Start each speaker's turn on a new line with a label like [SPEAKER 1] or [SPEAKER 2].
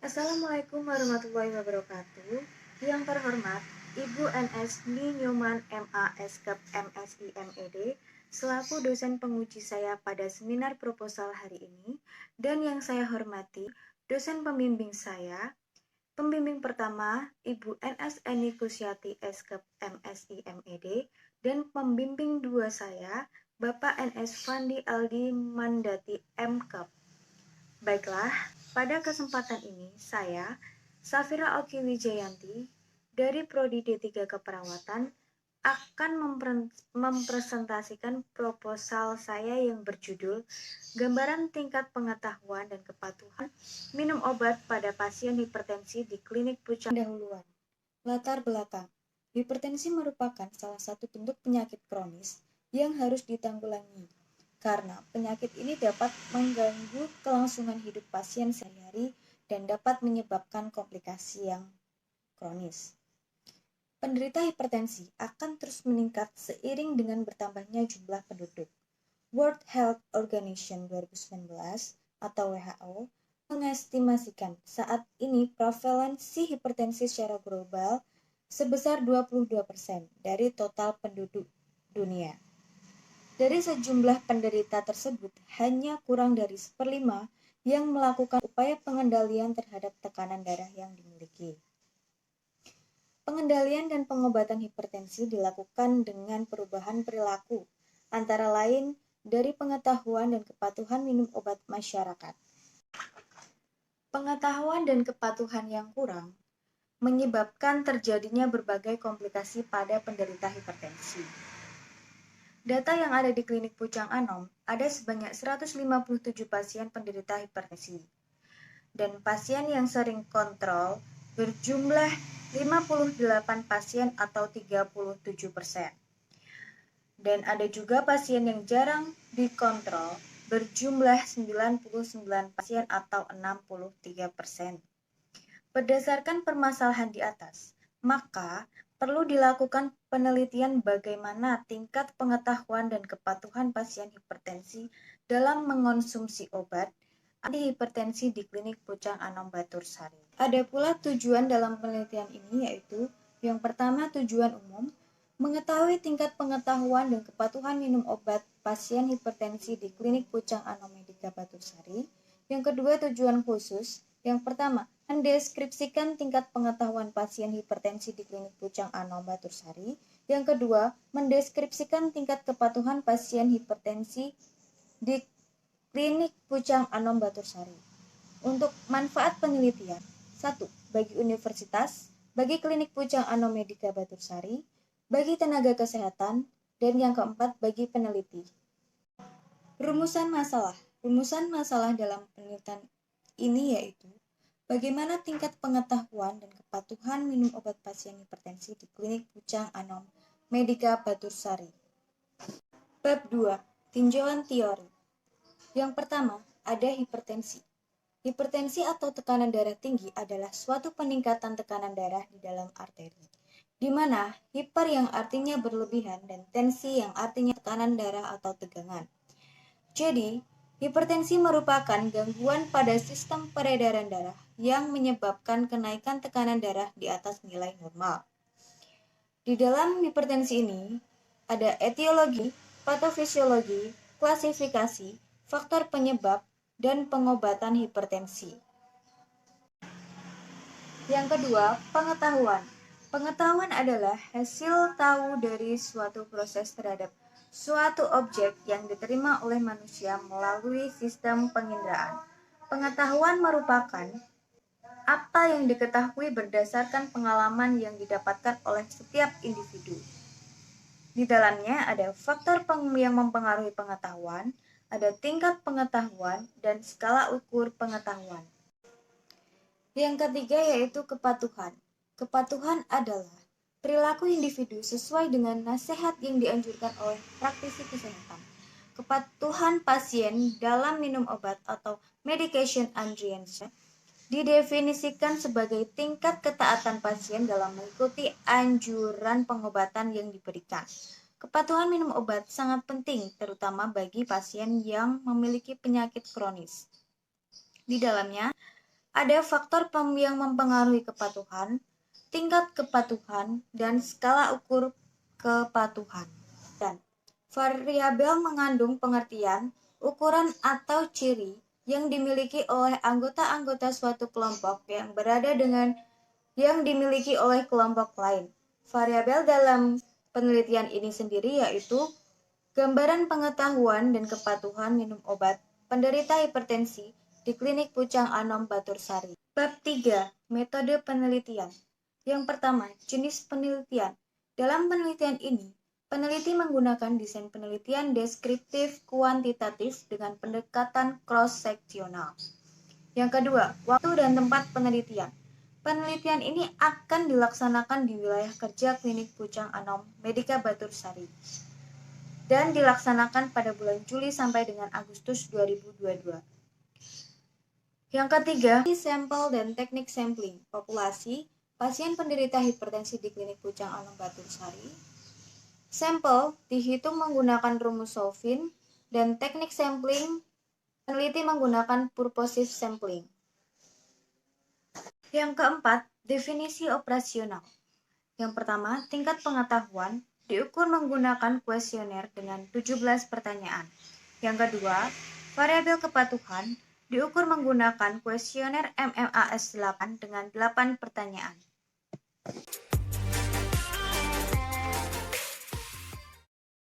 [SPEAKER 1] Assalamualaikum warahmatullahi wabarakatuh. Yang terhormat, Ibu NS Ni Nyoman MA Eskep MSI MED, selaku dosen penguji saya pada seminar proposal hari ini, dan yang saya hormati, dosen pembimbing saya, pembimbing pertama, Ibu NS Eni Kusyati Eskep MSI MED, dan pembimbing dua saya, Bapak NS Fandi Aldi Mandati MKep. Baiklah, pada kesempatan ini saya, Safira Oki Wijayanti, dari Prodi D3 Keperawatan, akan mempresentasikan proposal saya yang berjudul Gambaran Tingkat Pengetahuan dan Kepatuhan Minum Obat pada Pasien Hipertensi di Klinik Pucang. Pendahuluan. Latar belakang. Hipertensi merupakan salah satu bentuk penyakit kronis yang harus ditanggulangi karena penyakit ini dapat mengganggu kelangsungan hidup pasien sehari-hari dan dapat menyebabkan komplikasi yang kronis. Penderita hipertensi akan terus meningkat seiring dengan bertambahnya jumlah penduduk. World Health Organization 2019 atau WHO mengestimasikan saat ini prevalensi hipertensi secara global sebesar 22% dari total penduduk dunia. Dari sejumlah penderita tersebut, hanya kurang dari 1/5 yang melakukan upaya pengendalian terhadap tekanan darah yang dimiliki. Pengendalian dan pengobatan hipertensi dilakukan dengan perubahan perilaku, antara lain dari pengetahuan dan kepatuhan minum obat masyarakat. Pengetahuan dan kepatuhan yang kurang menyebabkan terjadinya berbagai komplikasi pada penderita hipertensi. Data yang ada di Klinik Pucang Anom, ada sebanyak 157 pasien penderita hipertensi. Dan pasien yang sering kontrol berjumlah 58 pasien atau 37%. Dan ada juga pasien yang jarang dikontrol berjumlah 99 pasien atau 63%. Berdasarkan permasalahan di atas, maka perlu dilakukan penelitian bagaimana tingkat pengetahuan dan kepatuhan pasien hipertensi dalam mengonsumsi obat antihipertensi di Klinik Pucang Anom Batursari. Ada pula tujuan dalam penelitian ini, yaitu yang pertama tujuan umum, mengetahui tingkat pengetahuan dan kepatuhan minum obat pasien hipertensi di Klinik Pucang Anom Medika Batursari. Yang kedua tujuan khusus, yang pertama, mendeskripsikan tingkat pengetahuan pasien hipertensi di Klinik Pucang Anom Batursari. Yang kedua, mendeskripsikan tingkat kepatuhan pasien hipertensi di Klinik Pucang Anom Batursari. Untuk manfaat penelitian, 1. Bagi universitas, bagi Klinik Pucang Anom Medika Batursari, bagi tenaga kesehatan, dan yang keempat, bagi peneliti. Rumusan masalah. Rumusan masalah dalam penelitian ini yaitu bagaimana tingkat pengetahuan dan kepatuhan minum obat pasien hipertensi di Klinik Pucang Anom Medika Batursari. Bab 2. Tinjauan teori. Yang pertama, ada hipertensi. Hipertensi atau tekanan darah tinggi adalah suatu peningkatan tekanan darah di dalam arteri, di mana hiper yang artinya berlebihan dan tensi yang artinya tekanan darah atau tegangan. Jadi, hipertensi merupakan gangguan pada sistem peredaran darah yang menyebabkan kenaikan tekanan darah di atas nilai normal. Di dalam hipertensi ini, ada etiologi, patofisiologi, klasifikasi, faktor penyebab, dan pengobatan hipertensi. Yang kedua, pengetahuan. Pengetahuan adalah hasil tahu dari suatu proses terhadap suatu objek yang diterima oleh manusia melalui sistem penginderaan. Pengetahuan merupakan apa yang diketahui berdasarkan pengalaman yang didapatkan oleh setiap individu. Di dalamnya ada faktor yang mempengaruhi pengetahuan, ada tingkat pengetahuan, dan skala ukur pengetahuan. Yang ketiga yaitu kepatuhan. Kepatuhan adalah perilaku individu sesuai dengan nasihat yang dianjurkan oleh praktisi kesehatan. Kepatuhan pasien dalam minum obat atau medication adherence didefinisikan sebagai tingkat ketaatan pasien dalam mengikuti anjuran pengobatan yang diberikan. Kepatuhan minum obat sangat penting, terutama bagi pasien yang memiliki penyakit kronis. Di dalamnya ada faktor yang mempengaruhi kepatuhan, tingkat kepatuhan, dan skala ukur kepatuhan. Dan variabel mengandung pengertian, ukuran atau ciri yang dimiliki oleh anggota-anggota suatu kelompok yang dimiliki oleh kelompok lain. Variabel dalam penelitian ini sendiri yaitu gambaran pengetahuan dan kepatuhan minum obat penderita hipertensi di Klinik Pucang Anom Batursari. Bab 3. Metode penelitian. Yang pertama, jenis penelitian. Dalam penelitian ini, peneliti menggunakan desain penelitian deskriptif kuantitatif dengan pendekatan cross-seksional. Yang kedua, waktu dan tempat penelitian. Penelitian ini akan dilaksanakan di wilayah kerja Klinik Pucang Anom Medika Batursari dan dilaksanakan pada bulan Juli sampai dengan Agustus 2022. Yang ketiga, sampel dan teknik sampling populasi pasien penderita hipertensi di Klinik Pucang Anom Batursari. Sampel dihitung menggunakan rumus Solvin dan teknik sampling peneliti menggunakan purposive sampling. Yang keempat, definisi operasional. Yang pertama, tingkat pengetahuan diukur menggunakan kuesioner dengan 17 pertanyaan. Yang kedua, variabel kepatuhan diukur menggunakan kuesioner MMAS 8 dengan 8 pertanyaan.